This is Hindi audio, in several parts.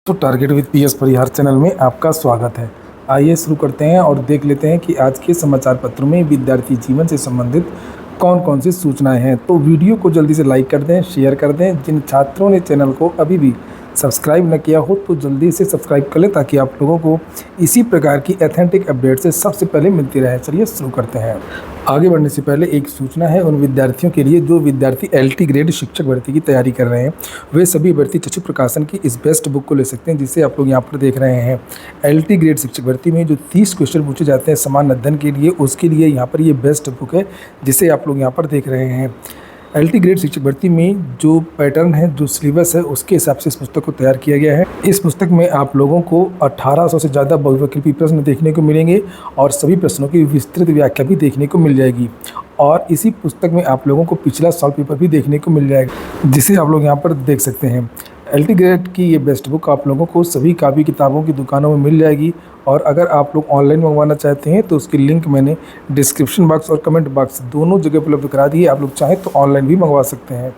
तो target with PS Parihar channel में आपका स्वागत है। आइए शुरू करते हैं और देख लेते हैं कि आज के समाचार पत्रों में विद्यार्थी जीवन से संबंधित कौन कौन सी सूचनाएं हैं। तो वीडियो को जल्दी से लाइक कर दें, शेयर कर दें। जिन छात्रों ने चैनल को अभी भी सब्सक्राइब न किया हो तो जल्दी से सब्सक्राइब कर लें ताकि आप लोगों को इसी प्रकार की ऑथेंटिक अपडेट से सबसे पहले मिलती रहे। चलिए शुरू करते हैं। आगे बढ़ने से पहले एक सूचना है उन विद्यार्थियों के लिए जो विद्यार्थी एलटी ग्रेड शिक्षक भर्ती की तैयारी कर रहे हैं। वे सभी अभ्यर्थी चक्षु प्रकाशन की इस बेस्ट बुक को ले सकते हैं जिसे आप लोग यहाँ पर देख रहे हैं। एलटी ग्रेड शिक्षक भर्ती में जो 30 क्वेश्चन पूछे जाते हैं समान अध्ययन के लिए, उसके लिए यहाँ पर ये बेस्ट बुक है जिसे आप लोग यहाँ पर देख रहे हैं। एलटी ग्रेड शिक्षक भर्ती में जो पैटर्न है, जो सिलेबस है, उसके हिसाब से इस पुस्तक को तैयार किया गया है। इस पुस्तक में आप लोगों को 1800 से ज़्यादा बहुविकल्पी प्रश्न देखने को मिलेंगे और सभी प्रश्नों की विस्तृत व्याख्या भी देखने को मिल जाएगी। और इसी पुस्तक में आप लोगों को पिछला सॉल्व पेपर भी देखने को मिल जाएगा जिसे आप लोग यहाँ पर देख सकते हैं। एलटी ग्रेड की ये बेस्ट बुक आप लोगों को सभी कापी किताबों की दुकानों में मिल जाएगी। और अगर आप लोग ऑनलाइन मंगवाना चाहते हैं तो उसकी लिंक मैंने डिस्क्रिप्शन बॉक्स और कमेंट बॉक्स दोनों जगह उपलब्ध करा दी है। आप लोग चाहें तो ऑनलाइन भी मंगवा सकते हैं।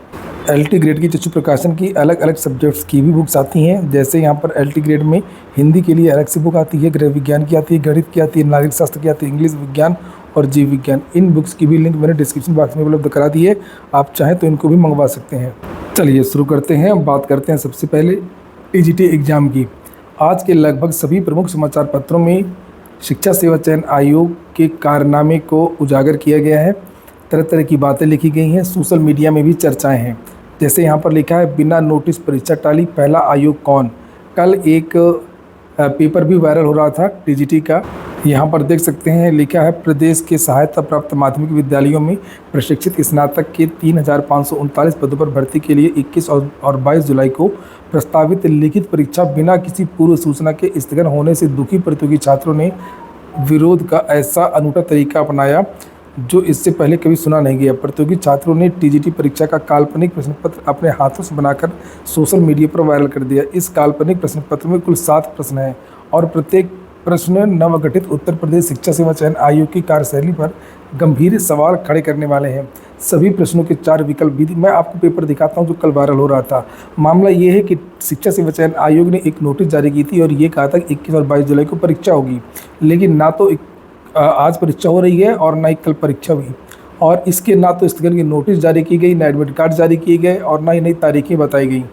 एलटी ग्रेड की चक्षु प्रकाशन की अलग अलग सब्जेक्ट्स की भी बुक्स आती हैं। जैसे यहाँ पर एलटी ग्रेड में हिंदी के लिए अलग से बुक आती है, गृह विज्ञान की आती है, गणित की आती है, नागरिक शास्त्र की आती है, इंग्लिश विज्ञान और जीव विज्ञान। इन बुक्स की भी लिंक मैंने डिस्क्रिप्शन बॉक्स में उपलब्ध करा दी है। आप चाहें तो इनको भी मंगवा सकते हैं। चलिए शुरू करते हैं। बात करते हैं सबसे पहले टीजीटी एग्ज़ाम की। आज के लगभग सभी प्रमुख समाचार पत्रों में शिक्षा सेवा चयन आयोग के कारनामे को उजागर किया गया है। तरह तरह की बातें लिखी गई हैं, सोशल मीडिया में भी चर्चाएं हैं। जैसे यहाँ पर लिखा है, बिना नोटिस परीक्षा टाली, पहला आयोग कौन। कल एक पेपर भी वायरल हो रहा था टीजीटी का। यहाँ पर देख सकते हैं लिखा है, प्रदेश के सहायता प्राप्त माध्यमिक विद्यालयों में प्रशिक्षित स्नातक के 3539 पदों पर भर्ती के लिए 21 और 22 जुलाई को प्रस्तावित लिखित परीक्षा बिना किसी पूर्व सूचना के स्थगन होने से दुखी प्रतियोगी छात्रों ने विरोध का ऐसा अनूठा तरीका अपनाया जो इससे पहले कभी सुना नहीं गया। प्रतियोगी छात्रों ने टीजीटी परीक्षा का काल्पनिक प्रश्न पत्र अपने हाथों से बनाकर सोशल मीडिया पर वायरल कर दिया। इस काल्पनिक प्रश्न पत्र में कुल 7 प्रश्न हैं और प्रत्येक प्रश्न नवगठित उत्तर प्रदेश शिक्षा सेवा चयन आयोग की कार्यशैली पर गंभीर सवाल खड़े करने वाले हैं। सभी प्रश्नों के 4 विकल्प भी मैं आपको पेपर दिखाता हूं जो कल वायरल हो रहा था। मामला ये है कि शिक्षा सेवा चयन आयोग ने एक नोटिस जारी की थी और ये कहा था कि 21 और 22 जुलाई को परीक्षा होगी, लेकिन ना तो आज परीक्षा हो रही है और ना ही कल परीक्षा हुई। और इसके ना तो स्थगन की नोटिस जारी की गई, ना एडमिट कार्ड जारी किए गए और ना ही नई तारीखें बताई गई।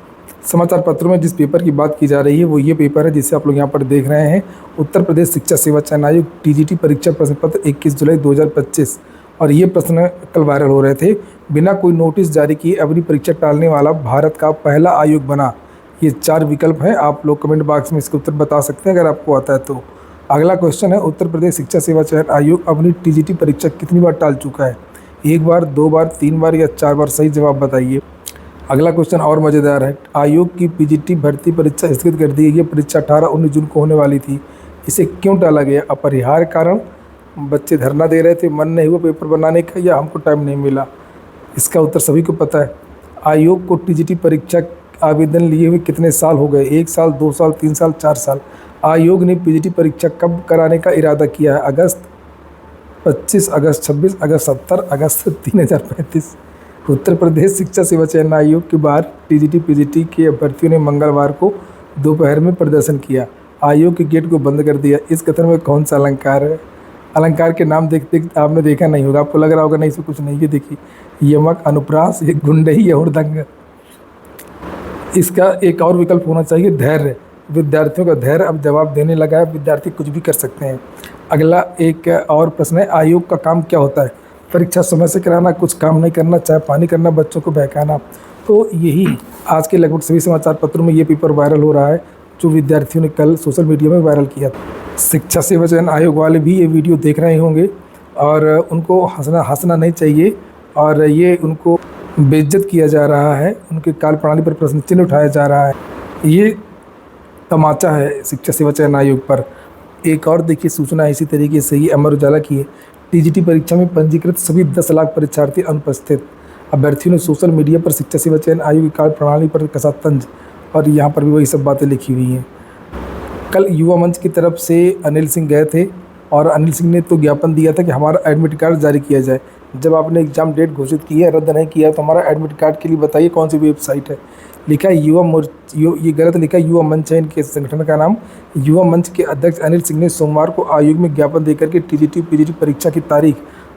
समाचार पत्रों में जिस पेपर की बात की जा रही है वो ये पेपर है जिसे आप लोग यहाँ पर देख रहे हैं। उत्तर प्रदेश शिक्षा सेवा चयन आयोग टीजीटी परीक्षा प्रश्न पत्र 21 जुलाई 2025। और ये प्रश्न कल वायरल हो रहे थे। बिना कोई नोटिस जारी किए अपनी परीक्षा टालने वाला भारत का पहला आयोग बना। ये 4 विकल्प हैं। आप लोग कमेंट बॉक्स में इसका उत्तर बता सकते हैं अगर आपको आता है तो। अगला क्वेश्चन है, उत्तर प्रदेश शिक्षा सेवा चयन आयोग अपनी टीजीटी परीक्षा कितनी बार टाल चुका है। 1 बार, 2 बार, 3 बार या 4 बार? सही जवाब बताइए। अगला क्वेश्चन और मज़ेदार है, आयोग की पीजीटी भर्ती परीक्षा स्थगित कर दी गई। ये परीक्षा 18-19 जून को होने वाली थी, इसे क्यों टाला गया? अपरिहार्य कारण, बच्चे धरना दे रहे थे, मन नहीं हुआ पेपर बनाने का, या हमको टाइम नहीं मिला? इसका उत्तर सभी को पता है। आयोग को टीजीटी परीक्षा आवेदन लिए हुए कितने साल हो गए? 1 साल, 2 साल, 3 साल, 4 साल? आयोग ने पीजीटी परीक्षा कब कराने का इरादा किया है? अगस्त, 25 अगस्त, 26 अगस्त, 70 अगस्त 3035। उत्तर प्रदेश शिक्षा सेवा चयन आयोग के बाहर टीजीटी पीजीटी के अभ्यर्थियों ने मंगलवार को दोपहर में प्रदर्शन किया। आयोग के गेट को बंद कर दिया। इस कथन में कौन सा अलंकार है? अलंकार के नाम देखते आपने देखा नहीं होगा, आपको लग रहा होगा नहीं इसमें कुछ नहीं है। देखिए, यमक, अनुप्रास, ये गुंडई या हुड़दंग। इसका एक और विकल्प होना चाहिए, धैर्य। विद्यार्थियों का धैर्य अब जवाब देने लगा है, विद्यार्थी कुछ भी कर सकते हैं। अगला एक और प्रश्न है, आयोग का काम क्या होता है? परीक्षा समय से कराना, कुछ काम नहीं करना, चाहे पानी करना, बच्चों को बहकाना। तो यही आज के लगभग सभी समाचार पत्रों में ये पेपर वायरल हो रहा है जो विद्यार्थियों ने कल सोशल मीडिया में वायरल किया था। शिक्षा सेवा चयन आयोग वाले भी ये वीडियो देख रहे होंगे और उनको हंसना नहीं चाहिए और ये उनको बेइज्जत किया जा रहा है, उनके काल प्रणाली पर प्रश्न चिन्ह उठाया जा रहा है। ये तमाचा है शिक्षा सेवा चयन आयोग पर। एक और देखिए सूचना इसी तरीके से ही अमर उजाला की है, टीजीटी परीक्षा में पंजीकृत सभी 10 लाख परीक्षार्थी अनुपस्थित। अभ्यर्थियों ने सोशल मीडिया पर शिक्षा सेवा चयन आयोग की कार्य प्रणाली पर कसा तंज और यहाँ पर भी वही सब बातें लिखी हुई हैं। कल युवा मंच की तरफ से अनिल सिंह गए थे और अनिल सिंह ने तो ज्ञापन दिया था कि हमारा एडमिट कार्ड जारी किया जाए, जब आपने एग्ज़ाम डेट घोषित की है, रद्द नहीं किया है, तो हमारा एडमिट कार्ड के लिए बताइए कौन सी वेबसाइट है। लिखा है युवा मोर्चा, ये गलत लिखा है, युवा मंच है इनके संगठन का नाम। युवा मंच के अध्यक्ष अनिल सिंह ने सोमवार को आयोग में ज्ञापन देकर के टीजीटी पीजीटी परीक्षा की तारीख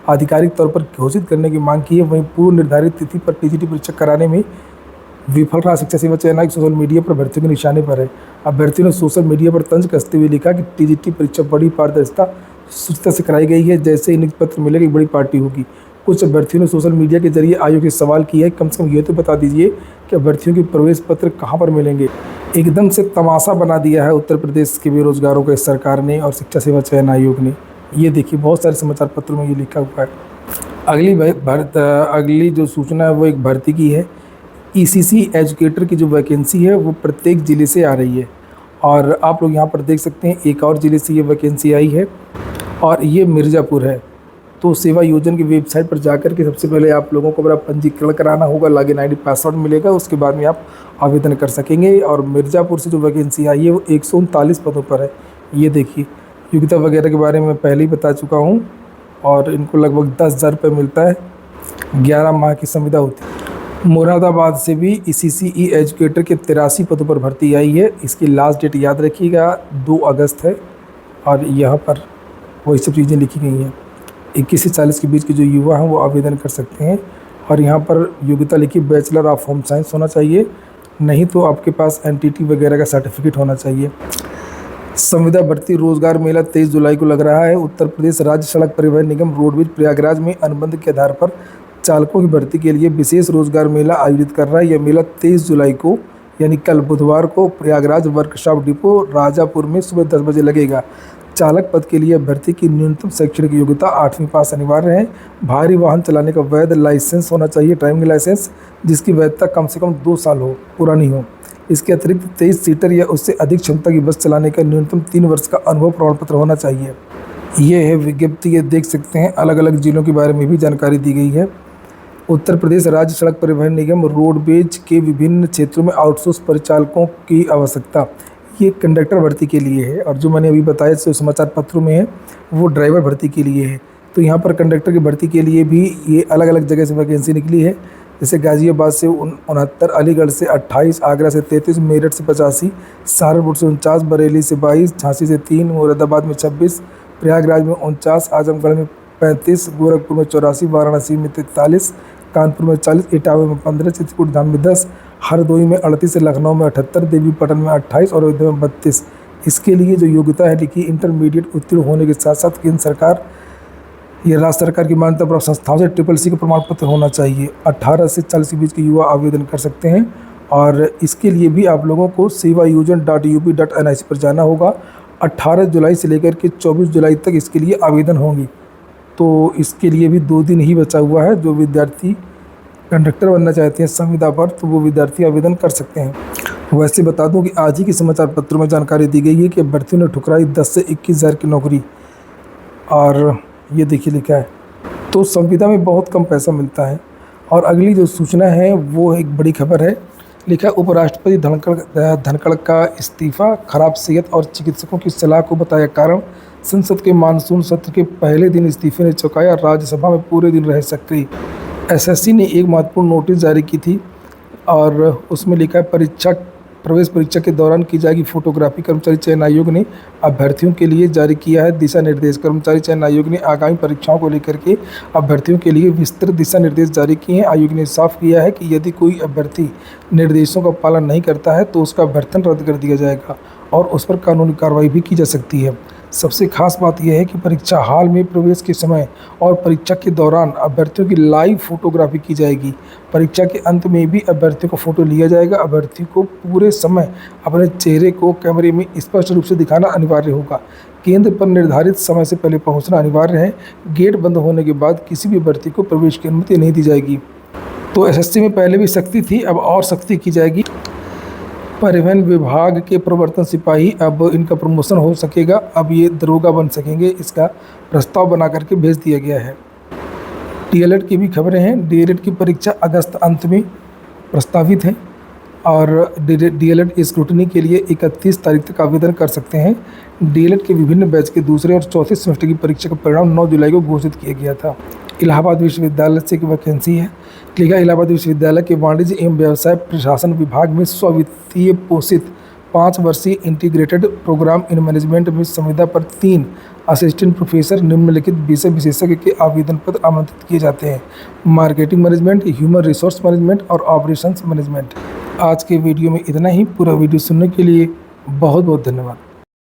आधिकारिक तौर पर घोषित करने की मांग की है। वहीं पूर्व निर्धारित तिथि पर टीजीटी परीक्षा कराने में विफल रहा शिक्षा सेवा चयन आयोग सोशल मीडिया पर अभ्यर्थियों के निशाने पर है। अभ्यर्थियों ने सोशल मीडिया पर तंज कसते हुए लिखा कि टीजीटी परीक्षा बड़ी पारदर्शिता शुचिता से कराई गई है, जैसे ही नियुक्ति पत्र मिलेगा एक बड़ी पार्टी होगी। कुछ अभ्यर्थियों ने सोशल मीडिया के जरिए आयोग से सवाल किया है, कम से कम ये तो बता दीजिए कि अभ्यर्थियों के प्रवेश पत्र कहाँ पर मिलेंगे। एकदम से तमाशा बना दिया है उत्तर प्रदेश के बेरोजगारों को इस सरकार ने और शिक्षा सेवा चयन आयोग ने। ये देखिए बहुत सारे समाचार पत्रों में ये लिखा हुआ है। अगली जो सूचना है वो एक भर्ती की है। ईसीसी एजुकेटर की जो वैकेंसी है वो प्रत्येक ज़िले से आ रही है और आप लोग यहाँ पर देख सकते हैं एक और ज़िले से ये वैकेंसी आई है और ये मिर्ज़ापुर है। तो सेवा योजन की वेबसाइट पर जाकर के सबसे पहले आप लोगों को अपना पंजीकरण कराना होगा, लॉगिन आईडी पासवर्ड मिलेगा, उसके बाद में आप आवेदन कर सकेंगे। और मिर्ज़ापुर से जो वैकेंसी आई है वो 139 पदों पर है। ये देखिए योग्यता वगैरह के बारे में पहले ही बता चुका हूँ और इनको लगभग 10,000 रुपये मिलता है, 11 माह की संविदा होती है। मुरादाबाद से भी ईसीसी एजुकेटर के 83 पदों पर भर्ती आई है। इसकी लास्ट डेट याद रखिएगा 2 अगस्त है और यहाँ पर वही सब चीज़ें लिखी गई हैं। 21 से 40 के बीच के जो युवा हैं वो आवेदन कर सकते हैं और यहाँ पर योग्यता लिखी बैचलर ऑफ होम साइंस होना चाहिए, नहीं तो आपके पास एनटीटी वगैरह का सर्टिफिकेट होना चाहिए। संविदा भर्ती रोजगार मेला 23 जुलाई को लग रहा है। उत्तर प्रदेश राज्य सड़क परिवहन निगम रोडवेज प्रयागराज में अनुबंध के आधार पर चालकों की भर्ती के लिए विशेष रोजगार मेला आयोजित कर रहा है। यह मेला 23 जुलाई को यानी कल बुधवार को प्रयागराज वर्कशॉप डिपो राजापुर में सुबह 10 बजे लगेगा। चालक पद के लिए अभ्यर्थी की न्यूनतम शैक्षणिक योग्यता 8वीं पास अनिवार्य है। भारी वाहन चलाने का वैध लाइसेंस होना चाहिए, ड्राइविंग लाइसेंस, जिसकी वैधता कम से कम 2 साल हो पुरानी हो। इसके अतिरिक्त 23 सीटर या उससे अधिक क्षमता की बस चलाने का न्यूनतम 3 वर्ष का अनुभव प्रमाण पत्र होना चाहिए। ये है विज्ञप्ति, ये देख सकते हैं। अलग अलग जिलों के बारे में भी जानकारी दी गई है। उत्तर प्रदेश राज्य सड़क परिवहन निगम रोडवेज के विभिन्न क्षेत्रों में आउटसोर्स परिचालकों की आवश्यकता, ये कंडक्टर भर्ती के लिए है और जो मैंने अभी बताया जो समाचार पत्रों में है वो ड्राइवर भर्ती के लिए है। तो यहाँ पर कंडक्टर की भर्ती के लिए भी ये अलग अलग जगह से वैकेंसी निकली है, जैसे गाज़ियाबाद से 69, अलीगढ़ से 28, आगरा से 33, मेरठ से 85, सहारनपुर से 49, बरेली से 22, झांसी से 3, मुरादाबाद में 26, प्रयागराज में 49, आजमगढ़ में 35, गोरखपुर में 84, वाराणसी में 43, कानपुर में 40, इटावा में 15, चित्रकूट धाम में 10, हरदोई में 38, लखनऊ में 78, देवीपाटन में 28 और अयोध्या में 32। इसके लिए जो योग्यता है लिखी इंटरमीडिएट उत्तीर्ण होने के साथ साथ केंद्र सरकार या राज्य सरकार की मान्यता प्राप्त संस्थाओं से CCC का प्रमाण पत्र होना चाहिए। 18 से 40 के बीच के युवा आवेदन कर सकते हैं और इसके लिए भी आप लोगों को sevayojan.up.nic पर जाना होगा। 18 जुलाई से लेकर के 24 जुलाई तक इसके लिए आवेदन होंगे। तो इसके लिए भी 2 दिन ही बचा हुआ है। जो विद्यार्थी कंडक्टर बनना चाहते हैं संविदा पर तो वो विद्यार्थी आवेदन कर सकते हैं। वैसे बता दूं कि आज ही के समाचार पत्रों में जानकारी दी गई है कि अभ्यर्थियों ने ठुकराई 10 से 21 हज़ार की नौकरी और ये देखिए लिखा है। तो संविदा में बहुत कम पैसा मिलता है। और अगली जो सूचना है वो एक बड़ी खबर है। लिखा उपराष्ट्रपति धनखड़ का इस्तीफा, खराब सेहत और चिकित्सकों की सलाह को बताया कारण। संसद के मानसून सत्र के पहले दिन इस्तीफे ने चौंकाया, राज्यसभा में पूरे दिन रहे सक्रिय। एसएससी ने एक महत्वपूर्ण नोटिस जारी की थी और उसमें लिखा है प्रवेश परीक्षा के दौरान की जाएगी फोटोग्राफी। कर्मचारी चयन आयोग ने अभ्यर्थियों के लिए जारी किया है दिशा निर्देश। कर्मचारी चयन आयोग ने आगामी परीक्षाओं को लेकर के अभ्यर्थियों के लिए विस्तृत दिशा निर्देश जारी किए हैं। आयोग ने साफ किया है कि यदि कोई अभ्यर्थी निर्देशों का पालन नहीं करता है तो उसका अभ्यर्थन रद्द कर दिया जाएगा और उस पर कानूनी कार्रवाई भी की जा सकती है। सबसे खास बात यह है कि परीक्षा हॉल में प्रवेश के समय और परीक्षा के दौरान अभ्यर्थियों की लाइव फोटोग्राफी की जाएगी। परीक्षा के अंत में भी अभ्यर्थियों को फोटो लिया जाएगा। अभ्यर्थी को पूरे समय अपने चेहरे को कैमरे में स्पष्ट रूप से दिखाना अनिवार्य होगा। केंद्र पर निर्धारित समय से पहले पहुंचना अनिवार्य है। गेट बंद होने के बाद किसी भी अभ्यर्थी को प्रवेश की अनुमति नहीं दी जाएगी। तो एसएससी में पहले भी सख्ती थी, अब और सख्ती की जाएगी। परिवहन विभाग के प्रवर्तन सिपाही, अब इनका प्रमोशन हो सकेगा, अब ये दरोगा बन सकेंगे। इसका प्रस्ताव बना करके भेज दिया गया है। डीएलएड की भी खबरें हैं। डीएलएड की परीक्षा अगस्त अंत में प्रस्तावित है और डीएलएड स्क्रूटनी के लिए 31 तारीख तक आवेदन कर सकते हैं। डीएलएड के विभिन्न बैच के दूसरे और चौथे सेमेस्टर की परीक्षा का परिणाम 9 जुलाई को घोषित किया गया था। इलाहाबाद विश्वविद्यालय से एक वैकेंसी है। लिखा इलाहाबाद विश्वविद्यालय के वाणिज्य एवं व्यवसाय प्रशासन विभाग में स्व-वित्तीय पोषित 5 वर्षीय इंटीग्रेटेड प्रोग्राम इन मैनेजमेंट में संविदा पर 3 असिस्टेंट प्रोफेसर निम्नलिखित विषय विशेषज्ञ के आवेदन पत्र आमंत्रित किए जाते हैं: marketing management, human resource management और ऑपरेशंस मैनेजमेंट। आज के वीडियो में इतना ही। पूरा वीडियो सुनने के लिए बहुत बहुत धन्यवाद।